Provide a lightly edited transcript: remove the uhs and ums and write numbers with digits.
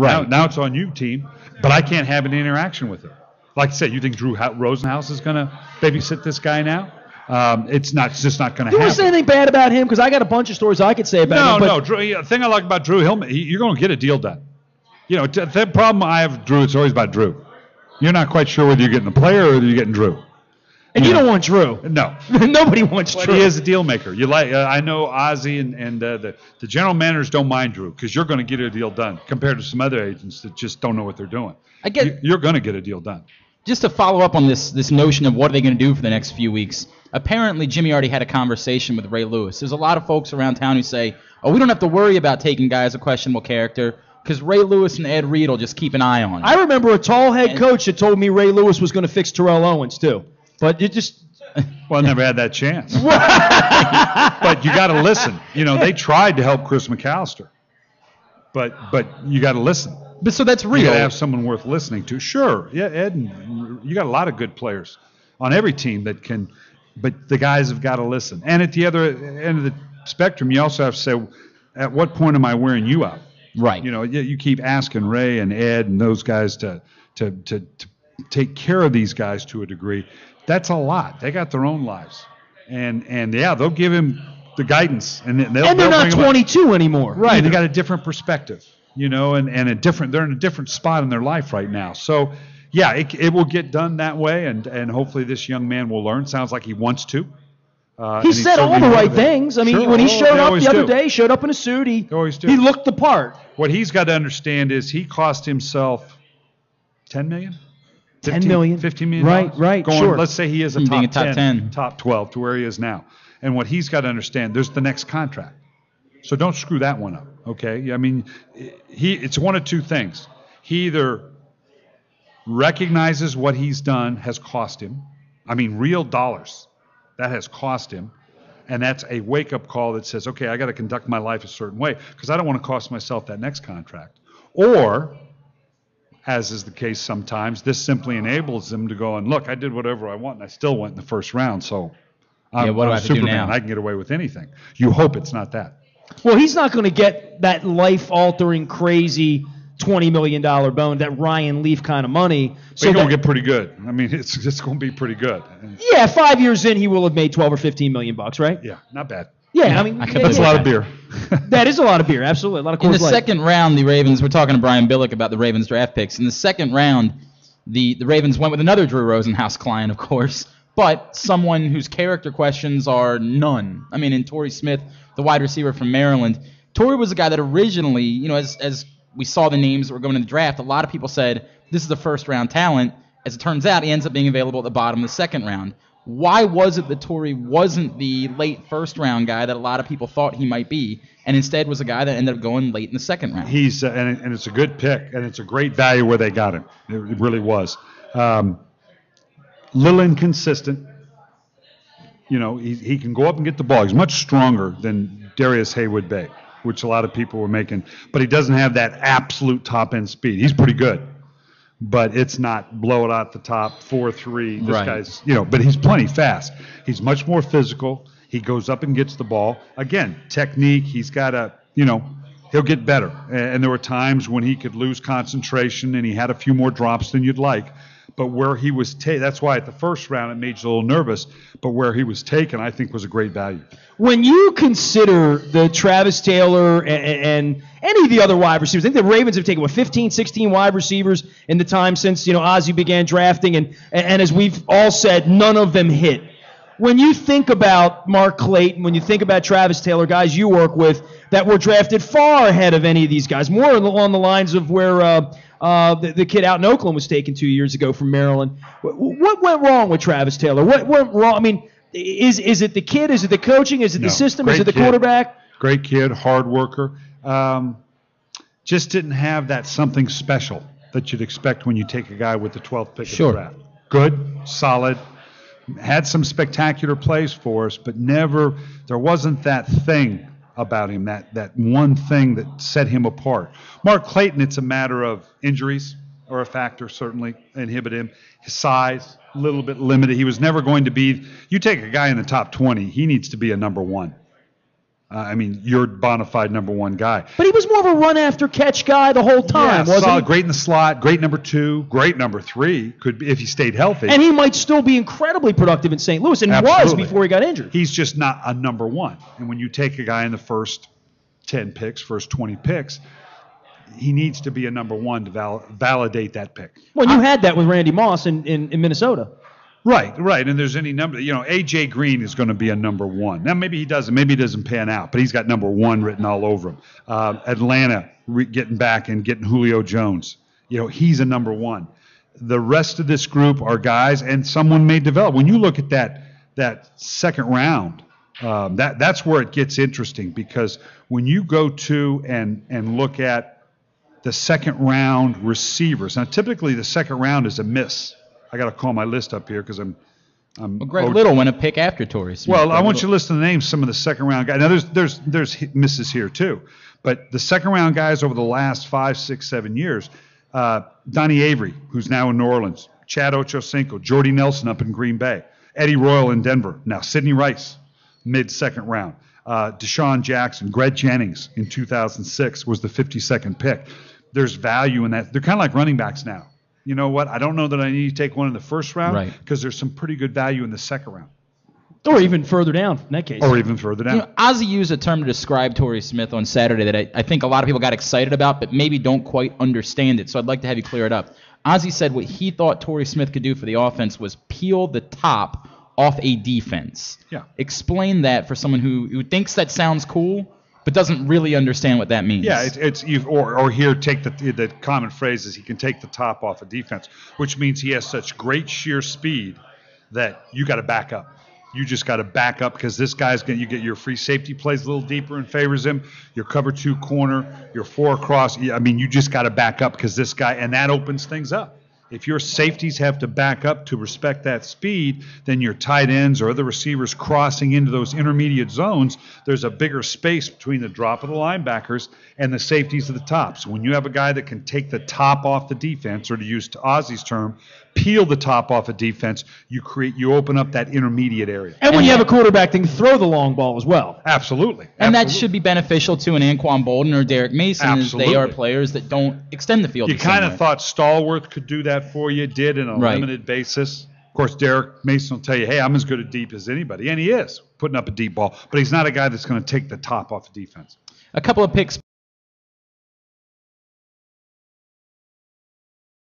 Right. Now it's on you, team. But I can't have any interaction with him. Like I said, you think Drew Rosenhaus is going to babysit this guy now? It's just not going to happen. Do you say anything bad about him? Because I got a bunch of stories I could say about him. No. Drew, the thing I like about Drew, you're going to get a deal done. The problem I have with Drew, it's always about Drew. You're not quite sure whether you're getting the player or whether you're getting Drew. And you don't want Drew. No. Nobody wants Drew. He is a deal maker. I know Ozzie and the general managers don't mind Drew because you're going to get a deal done compared to some other agents that just don't know what they're doing. You're going to get a deal done. Just to follow up on this notion of what are they going to do for the next few weeks, apparently Jimmy already had a conversation with Ray Lewis. There's a lot of folks around town who say, we don't have to worry about taking guys of questionable character because Ray Lewis and Ed Reed will just keep an eye on him. I remember a tall head coach that told me Ray Lewis was going to fix Terrell Owens, too. But you just... Well, I never had that chance. But you got to listen. They tried to help Chris McAllister. But you got to listen. But so that's real. You got to have someone worth listening to. Sure. Yeah, Ed, you got a lot of good players on every team that can, but the guys have got to listen. And at the other end of the spectrum, you also have to say, at what point am I wearing you out? Right. You keep asking Ray and Ed and those guys to take care of these guys to a degree. That's a lot. They got their own lives, and they'll give him the guidance, and they're not 22 anymore. Right. They got a different perspective, and they're in a different spot in their life right now. So, yeah, it will get done that way, and hopefully this young man will learn. Sounds like he wants to. He said all the right things. I mean, when he showed up the other day, showed up in a suit, he looked the part. What he's got to understand is he cost himself $10 million. 10 million. $15 million. Right, sure. Let's say he is a top 10, top 12 to where he is now. And what he's got to understand, there's the next contract. So don't screw that one up, okay? I mean, it's one of two things. He either recognizes what he's done has cost him. I mean, real dollars. That has cost him. And that's a wake-up call that says, okay, I got to conduct my life a certain way because I don't want to cost myself that next contract. Or, as is the case sometimes, this simply enables them to go and, look, I did whatever I want and I still went in the first round, so I'm what do I have Superman. to do now? I can get away with anything. You hope it's not that. Well, he's not going to get that life-altering, crazy $20 million bone, that Ryan Leaf kind of money. So he's going to get pretty good. I mean, it's going to be pretty good. Yeah, 5 years in, he will have made $12 or $15 million, right? Yeah, not bad. Yeah, I mean, that's a lot of beer. That is a lot of beer, absolutely. A lot of Coors Light. In the Light. second round, the Ravens, we're talking to Brian Billick about the Ravens draft picks. In the second round, the Ravens went with another Drew Rosenhaus client, of course, but someone whose character questions are none. I mean, in Torrey Smith, the wide receiver from Maryland. Torrey was a guy that originally, as we saw the names that were going in the draft, a lot of people said this is a first-round talent. As it turns out, he ends up being available at the bottom of the second round. Why was it that Torrey wasn't the late first-round guy that a lot of people thought he might be, and instead was a guy that ended up going late in the second round? He's and it's a good pick, and it's a great value where they got him. It really was. Little inconsistent. He can go up and get the ball. He's much stronger than Darius Haywood-Bay, which a lot of people were making, but he doesn't have that absolute top-end speed. He's pretty good, but it's not blow it out the top, 4.3. This guy's, but he's plenty fast. He's much more physical. He goes up and gets the ball. Again, technique. He's got he'll get better. And there were times when he could lose concentration and he had a few more drops than you'd like. But where he was that's why at the first round it made you a little nervous. But where he was taken, I think, was a great value. When you consider the Travis Taylor and any of the other wide receivers, I think the Ravens have taken, 15, 16 wide receivers in the time since, Ozzie began drafting. And as we've all said, none of them hit. When you think about Mark Clayton, when you think about Travis Taylor, guys you work with that were drafted far ahead of any of these guys, more along the lines of where the kid out in Oakland was taken 2 years ago from Maryland. What went wrong with Travis Taylor? What went wrong? I mean, is it the kid? Is it the coaching? Is it the system? Is it the quarterback? Great kid, hard worker. Just didn't have that something special that you'd expect when you take a guy with the 12th pick of the draft. Good, solid. Had some spectacular plays for us, but there wasn't that thing about him, that one thing that set him apart. Mark Clayton, it's a matter of injuries are a factor, certainly inhibit him. His size, a little bit limited. He was never going to be, you take a guy in the top 20, he needs to be a number one. I mean, you're a bona fide number one guy. But he was more of a run after catch guy the whole time, wasn't solid, he? great in the slot, great number 2, great number 3. Could be if he stayed healthy. And he might still be incredibly productive in St. Louis, and was Absolutely. before he got injured. He's just not a number 1. And when you take a guy in the first 10 picks, first 20 picks, he needs to be a number 1 to validate that pick. Well, you had that with Randy Moss in Minnesota. Right. And there's any number. A.J. Green is going to be a number 1. Now, maybe he doesn't pan out, but he's got number 1 written all over him. Atlanta getting back and getting Julio Jones. He's a number 1. The rest of this group are guys, and someone may develop. When you look at that second round, that's where it gets interesting, because when you go to and look at the second round receivers, now typically the second round is a miss. I got to call my list up here because I'm Greg Little went a pick after Torrey Smith. Well, I want you to listen to the names of some of the second round guys. Now there's misses here too, but the second round guys over the last 5, 6, 7 years, Donnie Avery, who's now in New Orleans, Chad Ochocinco, Jordy Nelson up in Green Bay, Eddie Royal in Denver, now Sidney Rice, mid-second round, Deshaun Jackson, Greg Jennings in 2006 was the 52nd pick. There's value in that. They're kind of like running backs now. You know what? I don't know that I need to take one in the first round because there's some pretty good value in the second round. Or even further down in that case. Or even further down. Ozzie used a term to describe Torrey Smith on Saturday that I think a lot of people got excited about, but maybe don't quite understand it. So I'd like to have you clear it up. Ozzie said what he thought Torrey Smith could do for the offense was peel the top off a defense. Yeah. Explain that for someone who thinks that sounds cool, but doesn't really understand what that means. Yeah, or here take the common phrase is he can take the top off a defense, which means he has such great sheer speed that you got to back up. You just got to back up because this guy's you get your free safety plays a little deeper and favors him. Your cover 2 corner, your 4 across. I mean, you just got to back up because this guy, and that opens things up. If your safeties have to back up to respect that speed, then your tight ends or other receivers crossing into those intermediate zones, there's a bigger space between the drop of the linebackers and the safeties at the top. So when you have a guy that can take the top off the defense, or to use Ozzie's term, peel the top off a defense, you open up that intermediate area. And when you have a quarterback that can throw the long ball as well. Absolutely. And that should be beneficial to an Anquan Bolden or Derek Mason, as they are players that don't extend the field. You kind of thought Stallworth could do that for you, did in a limited basis. Of course, Derek Mason will tell you, hey, I'm as good a deep as anybody. And he is, putting up a deep ball. But he's not a guy that's going to take the top off the defense. A couple of picks